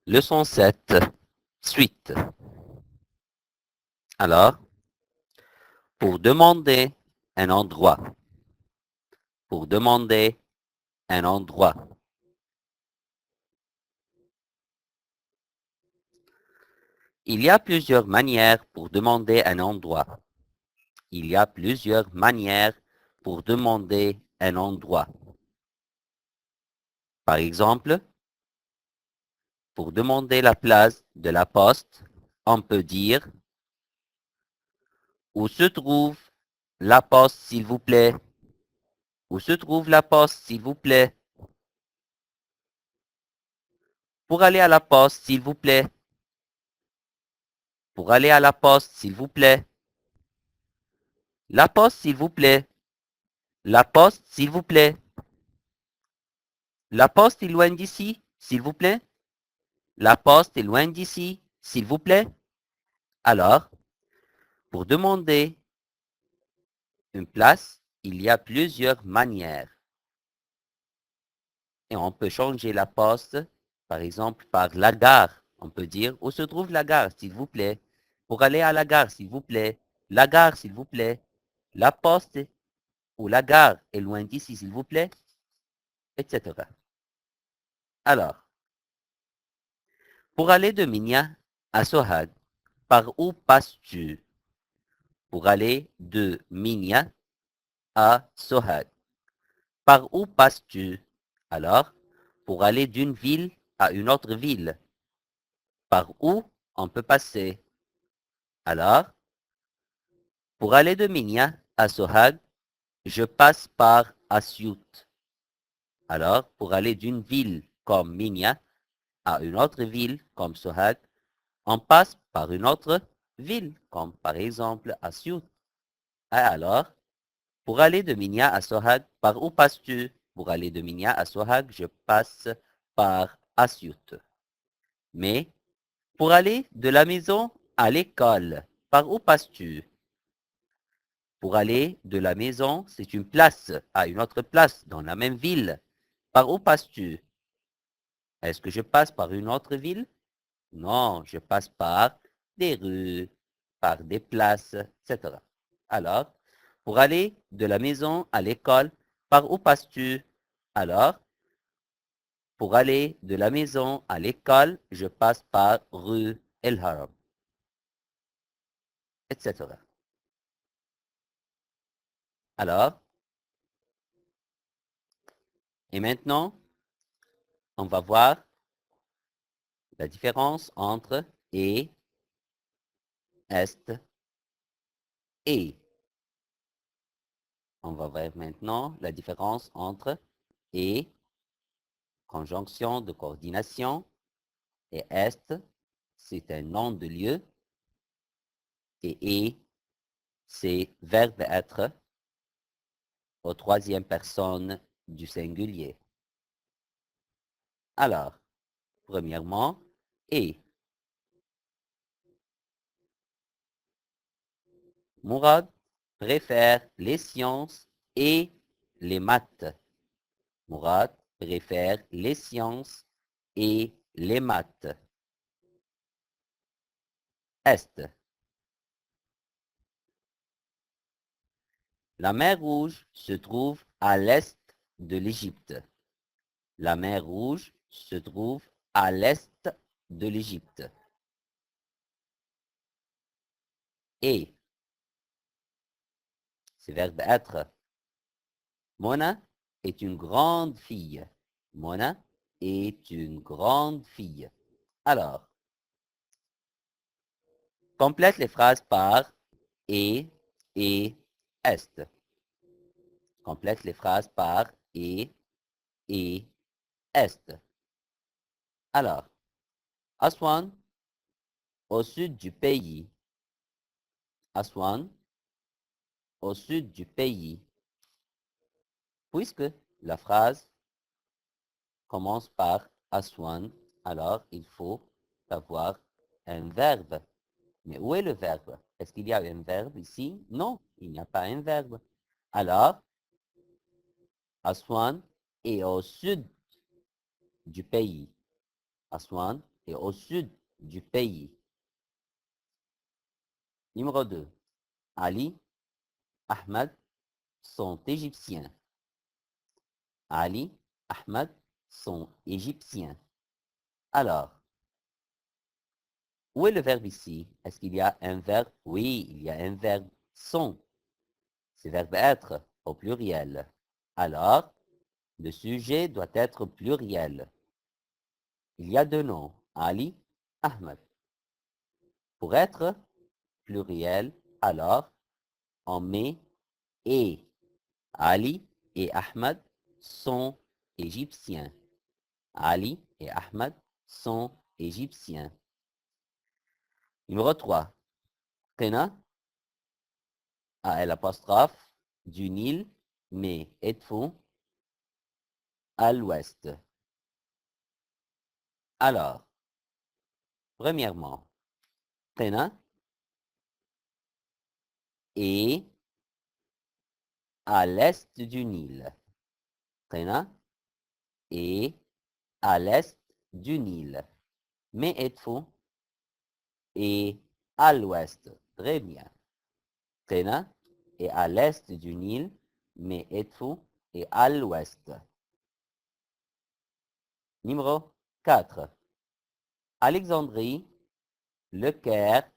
Leçon 7, suite. Alors, pour demander un endroit. Pour demander un endroit. Il y a plusieurs manières pour demander un endroit. Il y a plusieurs manières pour demander un endroit. Par exemple, pour demander la place de la poste, on peut dire « Où se trouve la poste, s'il vous plaît? Où se trouve la poste, s'il vous plaît? Pour aller à la poste, s'il vous plaît. Pour aller à la poste, s'il vous plaît. La poste, s'il vous plaît. La poste, s'il vous plaît. La poste est loin d'ici, s'il vous plaît. La poste est loin d'ici, s'il vous plaît. Alors, pour demander une place, il y a plusieurs manières. Et on peut changer la poste, par exemple, par la gare. On peut dire, où se trouve la gare, s'il vous plaît? Pour aller à la gare, s'il vous plaît. La gare, s'il vous plaît. La poste ou la gare est loin d'ici, s'il vous plaît, etc. Alors, pour aller de Minya à Sohag, par où passes-tu? Pour aller de Minya à Sohag, par où passes-tu? Alors, pour aller d'une ville à une autre ville, par où on peut passer? Alors, pour aller de Minya à Sohag, je passe par Asyut. Alors, pour aller d'une ville comme Minya à une autre ville comme Sohag, on passe par une autre ville, comme par exemple Asyut. Alors, pour aller de Minya à Sohag, par où passes-tu? Pour aller de Minya à Sohag, je passe par Asyut. Mais, pour aller de la maison à l'école, par où passes-tu? Pour aller de la maison, c'est une place à une autre place dans la même ville. Par où passes-tu? Est-ce que je passe par une autre ville? Non, je passe par des rues, par des places, etc. Alors, pour aller de la maison à l'école, par où passes-tu? Alors, pour aller de la maison à l'école, je passe par rue El Haram, etc. Alors, et maintenant, on va voir la différence entre et, est et. On va voir maintenant la différence entre et, conjonction de coordination, et est, c'est un nom de lieu, et c'est verbe être aux troisième personne du singulier. Alors, premièrement, et. Mourad préfère les sciences et les maths. Mourad préfère les sciences et les maths. Est. La mer Rouge se trouve à l'est de l'Égypte. La mer Rouge se trouve à l'est de l'Égypte. Et, c'est verbe être. Mona est une grande fille. Mona est une grande fille. Alors, complète les phrases par et est. Complète les phrases par et est. Alors, Aswan, au sud du pays. Aswan, au sud du pays. Puisque la phrase commence par Aswan, alors il faut avoir un verbe. Mais où est le verbe? Est-ce qu'il y a un verbe ici? Non, il n'y a pas un verbe. Alors, Aswan est au sud du pays. Aswan et au sud du pays. Numéro 2. Ali, Ahmed sont égyptiens. Ali, Ahmed sont égyptiens. Alors, où est le verbe ici? Est-ce qu'il y a un verbe? Oui, il y a un verbe sont. C'est verbe être au pluriel. Alors, le sujet doit être pluriel. Il y a deux noms, Ali, Ahmed. Pour être pluriel, alors, on met et. Ali et Ahmed sont égyptiens. Ali et Ahmed sont égyptiens. Numéro 3. Qina a l'apostrophe du Nil, mais Edfou à l'ouest. Alors, premièrement, Qina est à l'est du Nil. Qina est à l'est du Nil. Mais Edfou est à l'ouest. Très bien. Qina est à l'est du Nil, mais Edfou est à l'ouest. Numéro 4. Alexandrie, Le Caire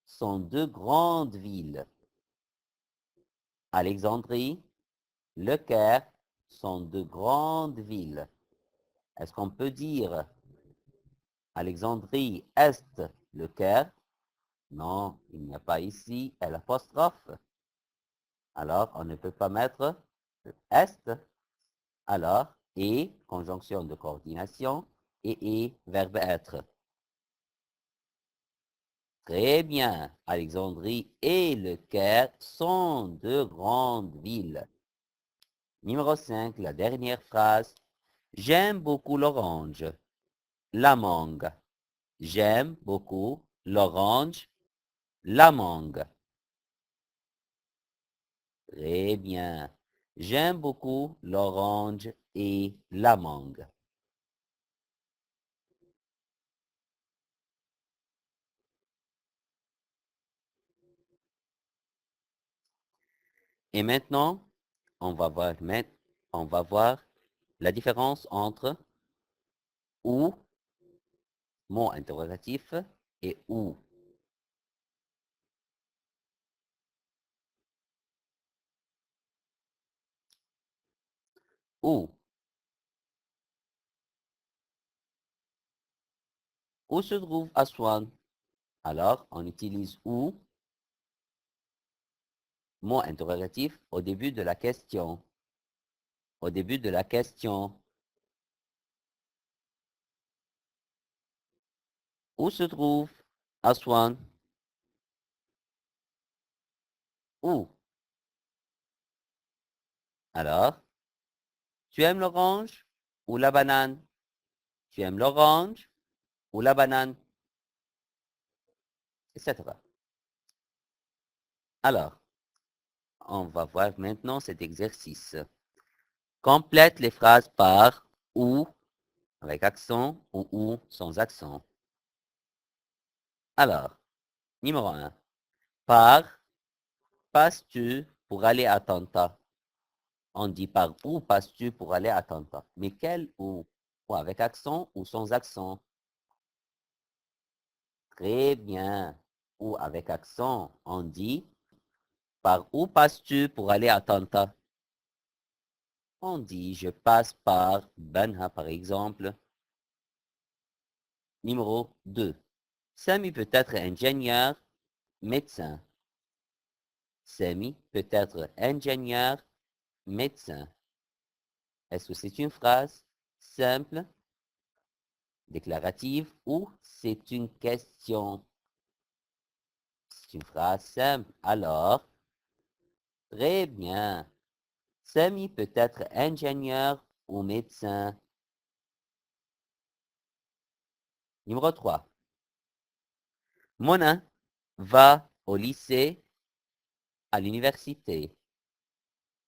sont deux grandes villes. Alexandrie, Le Caire sont deux grandes villes. Est-ce qu'on peut dire Alexandrie Est, Le Caire? Non, il n'y a pas ici l'apostrophe. Alors, on ne peut pas mettre Est. Alors, et, conjonction de coordination, et, verbe être. Très bien. Alexandrie et Le Caire sont deux grandes villes. Numéro 5, la dernière phrase. J'aime beaucoup l'orange. La mangue. J'aime beaucoup l'orange. La mangue. Très bien. J'aime beaucoup l'orange et la mangue. Et maintenant, on va voir la différence entre ou, mot interrogatif, et où. Où. Où se trouve Aswan? Alors, on utilise où, mot interrogatif, au début de la question. Au début de la question. Où se trouve Aswan? Où? Alors, tu aimes l'orange ou la banane? Tu aimes l'orange ou la banane? Etc. Alors, on va voir maintenant cet exercice. Complète les phrases par ou avec accent ou sans accent. Alors, numéro 1. Par passes-tu pour aller à Tanta? On dit par où passes-tu pour aller à Tanta? Mais quel où? Ou avec accent ou sans accent? Très bien. Ou avec accent, on dit par où passes-tu pour aller à Tanta? On dit je passe par Banha par exemple. Numéro 2. Sami peut être ingénieur, médecin. Sami peut être ingénieur, médecin. Est-ce que c'est une phrase simple, déclarative ou c'est une question? C'est une phrase simple. Alors, très bien. Sami peut être ingénieur ou médecin. Numéro 3. Mona va au lycée, à l'université.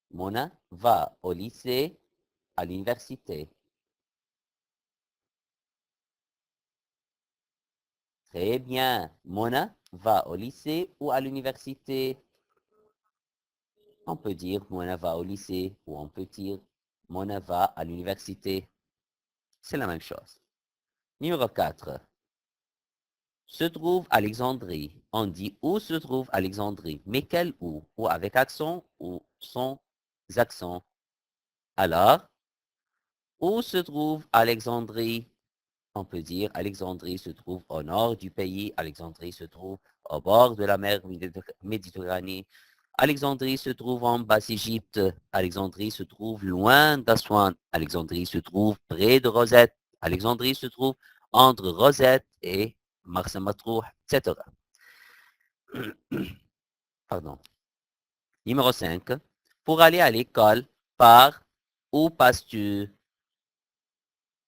Mona va au lycée, à l'université. Très bien. Mona va au lycée ou à l'université? On peut dire Mona va au lycée ou on peut dire Mona va à l'université. C'est la même chose. Numéro 4. Se trouve Alexandrie. On dit où se trouve Alexandrie. Mais quel où? Ou avec accent ou sans accent. Alors, où se trouve Alexandrie? On peut dire Alexandrie se trouve au nord du pays. Alexandrie se trouve au bord de la mer Méditerranée. Alexandrie se trouve en Basse-Égypte. Alexandrie se trouve loin d'Aswan. Alexandrie se trouve près de Rosette. Alexandrie se trouve entre Rosette et Marsa Matruh, etc. Pardon. Numéro 5. Pour aller à l'école, par où passes-tu?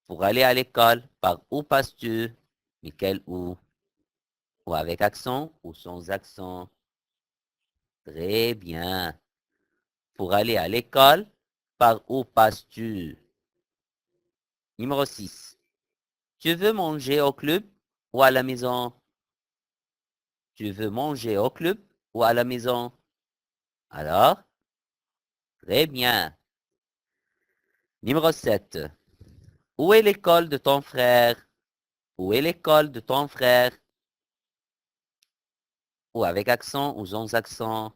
Pour aller à l'école, par où passes-tu? Mais quel où? Ou avec accent ou sans accent? Très bien. Pour aller à l'école, par où passes-tu? Numéro 6. Tu veux manger au club ou à la maison? Tu veux manger au club ou à la maison? Alors, très bien. Numéro 7. Où est l'école de ton frère? Où est l'école de ton frère? Ou avec accent ou sans accent?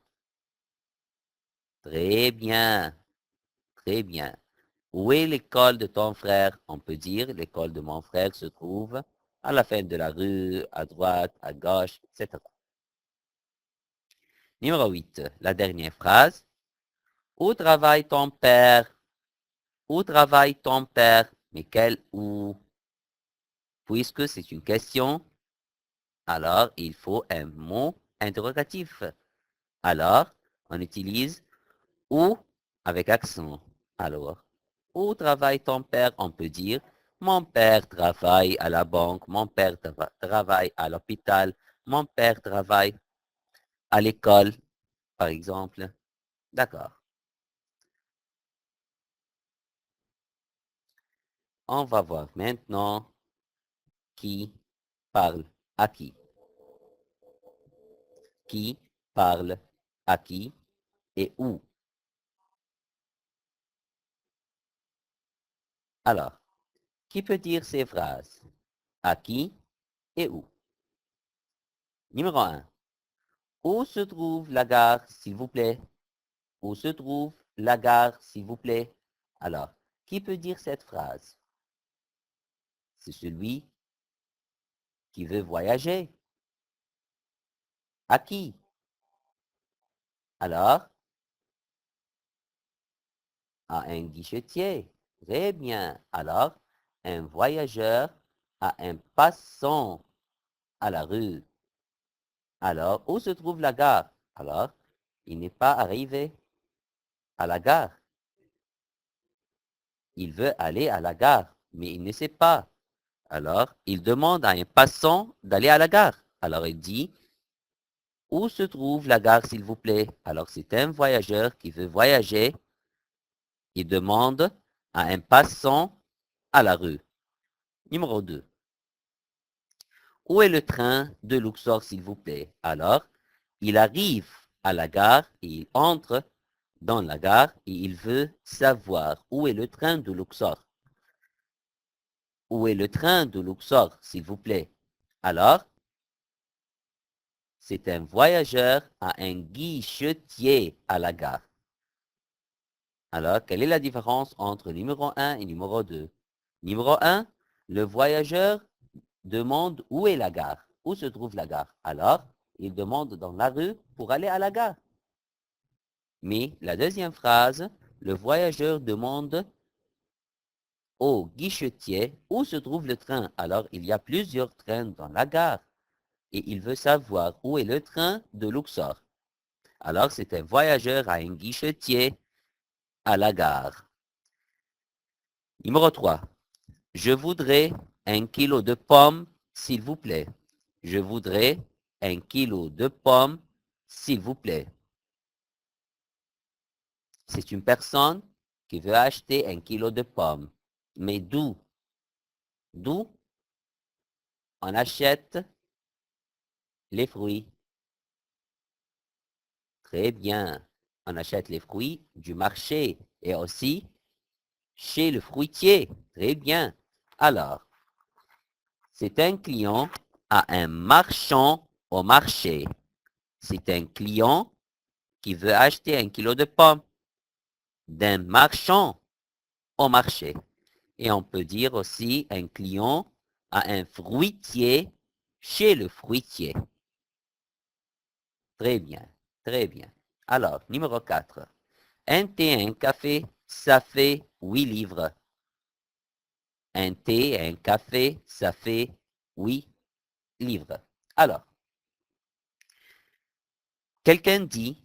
Très bien. Très bien. Où est l'école de ton frère? On peut dire l'école de mon frère se trouve à la fin de la rue, à droite, à gauche, etc. Numéro 8. La dernière phrase. Où travaille ton père? Où travaille ton père? Mais quel où? Puisque c'est une question, alors il faut un mot interrogatif. Alors, on utilise où avec accent. Alors, où travaille ton père? On peut dire, mon père travaille à la banque, mon père travaille à l'hôpital, mon père travaille à l'école, par exemple. D'accord. On va voir maintenant qui parle à qui. Qui parle à qui et où. Alors, qui peut dire ces phrases? À qui et où? Numéro 1. Où se trouve la gare, s'il vous plaît? Où se trouve la gare, s'il vous plaît? Alors, qui peut dire cette phrase? C'est celui qui veut voyager. À qui? Alors, à un guichetier. Très bien. Alors, un voyageur à un passant à la rue. Alors, où se trouve la gare? Alors, il n'est pas arrivé à la gare. Il veut aller à la gare, mais il ne sait pas. Alors, il demande à un passant d'aller à la gare. Alors, il dit, où se trouve la gare, s'il vous plaît? Alors, c'est un voyageur qui veut voyager. Il demande à un passant à la rue. Numéro 2. Où est le train de Luxor, s'il vous plaît? Alors, il arrive à la gare et il entre dans la gare et il veut savoir où est le train de Luxor. Où est le train de Luxor, s'il vous plaît? Alors, c'est un voyageur à un guichetier à la gare. Alors, quelle est la différence entre numéro 1 et numéro 2? Numéro 1, le voyageur demande où est la gare, où se trouve la gare. Alors, il demande dans la rue pour aller à la gare. Mais la deuxième phrase, le voyageur demande au guichetier où se trouve le train. Alors, il y a plusieurs trains dans la gare et il veut savoir où est le train de Luxor. Alors, c'est un voyageur à un guichetier à la gare. Numéro 3. Je voudrais 1 kilo de pommes, s'il vous plaît. Je voudrais 1 kilo de pommes, s'il vous plaît. C'est une personne qui veut acheter 1 kilo de pommes. Mais d'où? D'où on achète Les fruits. Très bien. On achète les fruits du marché et aussi chez le fruitier. Très bien. Alors, c'est un client à un marchand au marché. C'est un client qui veut acheter 1 kilo de pommes d'un marchand au marché. Et on peut dire aussi un client à un fruitier chez le fruitier. Très bien, très bien. Alors, numéro 4. Un thé et un café, ça fait 8 livres. Un thé et un café, ça fait 8 livres. Alors, quelqu'un dit,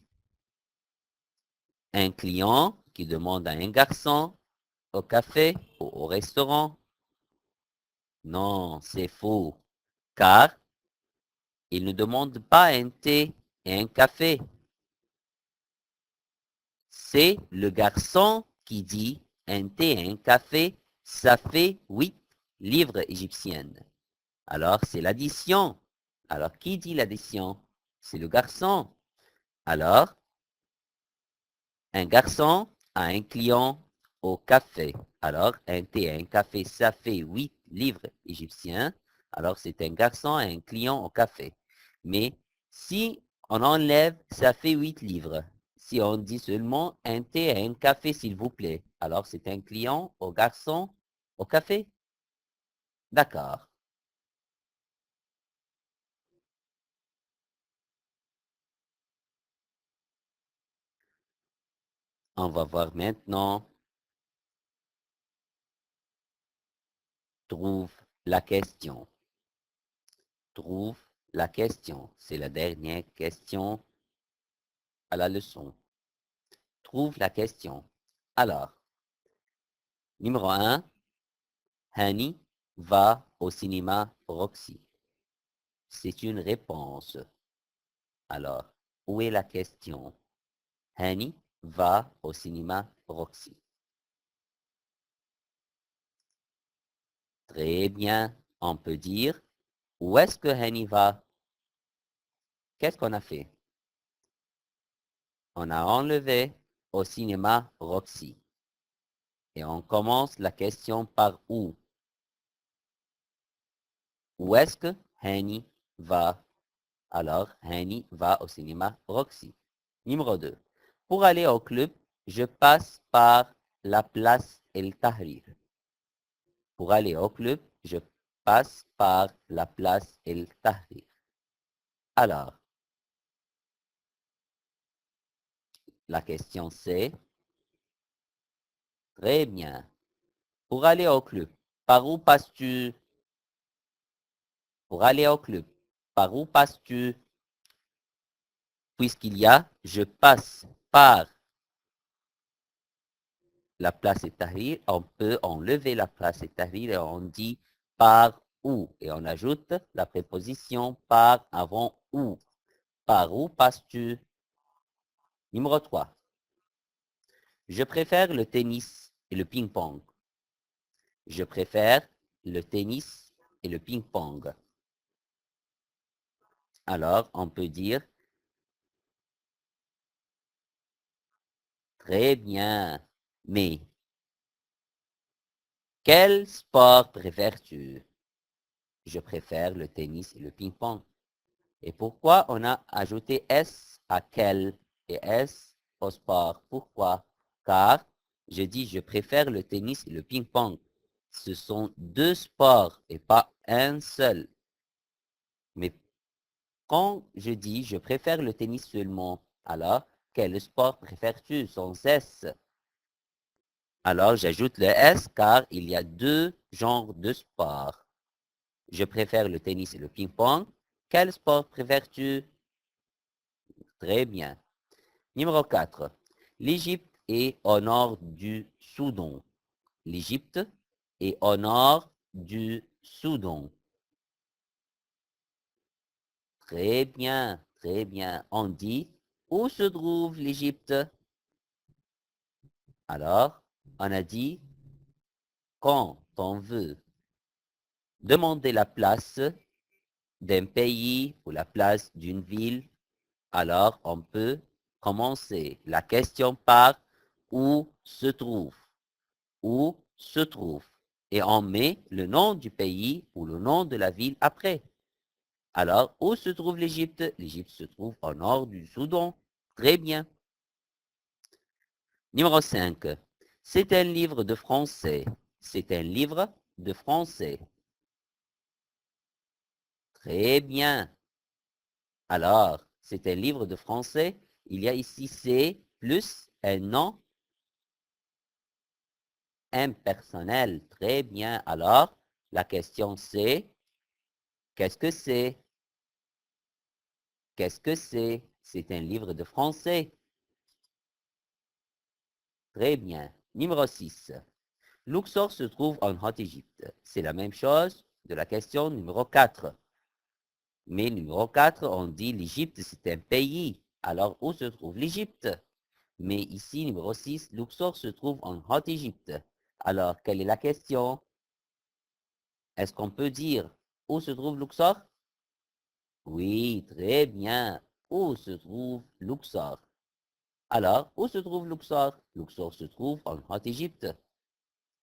un client qui demande à un garçon au café ou au restaurant. Non, c'est faux, car il ne demande pas un thé et un café. C'est le garçon qui dit un thé et un café, ça fait 8 livres égyptiennes. Alors, c'est l'addition. Alors, qui dit l'addition? C'est le garçon. Alors, un garçon a un client au café. Alors, un thé et un café, ça fait 8 livres égyptiens. Alors, c'est un garçon et un client au café. Mais si on enlève, ça fait 8 livres. Si on dit seulement un thé et un café, s'il vous plaît, alors c'est un client au garçon au café. D'accord. On va voir maintenant. Trouve la question. Trouve la question. C'est la dernière question à la leçon. Trouve la question. Alors, numéro 1, Hani va au cinéma Roxy. C'est une réponse. Alors, où est la question? Hani va au cinéma Roxy. Très bien. On peut dire, où est-ce que Hani va? Qu'est-ce qu'on a fait? On a enlevé au cinéma Roxy. Et on commence la question par où? Où est-ce que Hani va? Alors, Hani va au cinéma Roxy. Numéro 2. Pour aller au club, je passe par la place El Tahrir. Pour aller au club, je passe par la place El Tahrir. Alors, la question c'est, très bien. Pour aller au club, par où passes-tu? Pour aller au club, par où passes-tu? Puisqu'il y a, je passe par la place Tahrir, on peut enlever la place Tahrir et on dit par où. Et on ajoute la préposition par avant où. Par où passes-tu? Numéro 3. Je préfère le tennis et le ping-pong. Je préfère le tennis et le ping-pong. Alors, on peut dire, très bien, mais quel sport préfères-tu? Je préfère le tennis et le ping-pong. Et pourquoi on a ajouté S à quel et S au sport? Pourquoi? Car je dis je préfère le tennis et le ping-pong. Ce sont deux sports et pas un seul. Mais quand je dis je préfère le tennis seulement, alors quel sport préfères-tu sans S? Alors j'ajoute le S car il y a deux genres de sports. Je préfère le tennis et le ping-pong. Quel sport préfères-tu? Très bien. Numéro 4. L'Égypte est au nord du Soudan. L'Égypte est au nord du Soudan. Très bien, très bien. On dit, où se trouve l'Égypte? Alors, on a dit, quand on veut demander la place d'un pays ou la place d'une ville, alors on peut commencer la question par où se trouve, où se trouve, et on met le nom du pays ou le nom de la ville après. Alors, où se trouve l'Égypte? L'Égypte se trouve au nord du Soudan. Très bien. Numéro 5. C'est un livre de français. C'est un livre de français. Très bien. Alors, c'est un livre de français. Il y a ici c'est plus un nom impersonnel. Très bien. Alors, la question c'est, qu'est-ce que c'est? Qu'est-ce que c'est? C'est un livre de français. Très bien. Numéro 6. Luxor se trouve en Haute-Égypte. C'est la même chose de la question numéro 4. Mais numéro 4, on dit l'Égypte, c'est un pays. Alors, où se trouve l'Égypte? Mais ici, numéro 6, Luxor se trouve en Haute-Égypte. Alors, quelle est la question? Est-ce qu'on peut dire où se trouve Luxor? Oui, très bien. Où se trouve Luxor? Alors, où se trouve Luxor? Luxor se trouve en Haute-Égypte.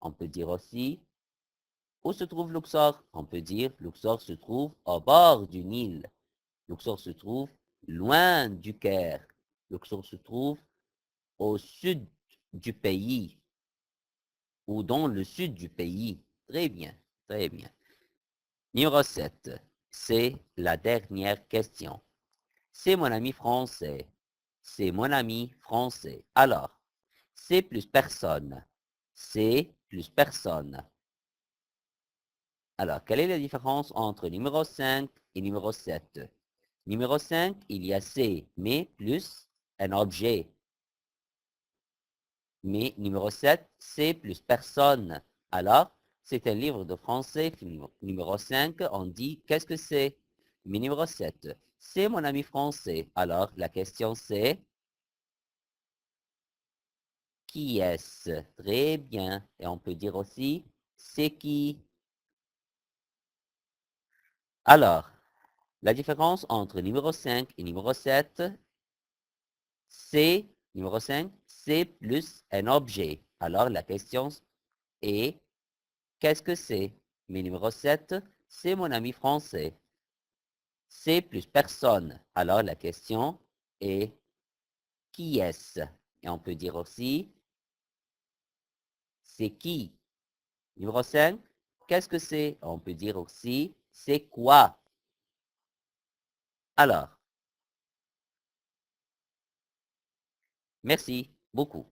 On peut dire aussi, où se trouve Luxor? On peut dire, Luxor se trouve au bord du Nil. Luxor se trouve loin du Caire. Luxor se trouve au sud du pays ou dans le sud du pays. Très bien, très bien. Numéro 7, c'est la dernière question. C'est mon ami français. C'est mon ami français. Alors, c'est plus personne. C'est plus personne. Alors, quelle est la différence entre numéro 5 et numéro 7? Numéro 5, il y a c'est, mais plus un objet. Mais numéro 7, c'est plus personne. Alors, c'est un livre de français. Numéro 5, on dit qu'est-ce que c'est? Mais numéro 7, c'est mon ami français. Alors, la question c'est qui est-ce? Très bien. Et on peut dire aussi c'est qui? Alors, la différence entre numéro 5 et numéro 7, c'est, numéro 5, c'est plus un objet. Alors, la question est qu'est-ce que c'est? Mais numéro 7, c'est mon ami français. C'est plus personne. Alors la question est qui est-ce? Et on peut dire aussi c'est qui? Numéro 5, qu'est-ce que c'est? On peut dire aussi c'est quoi? Alors, merci beaucoup.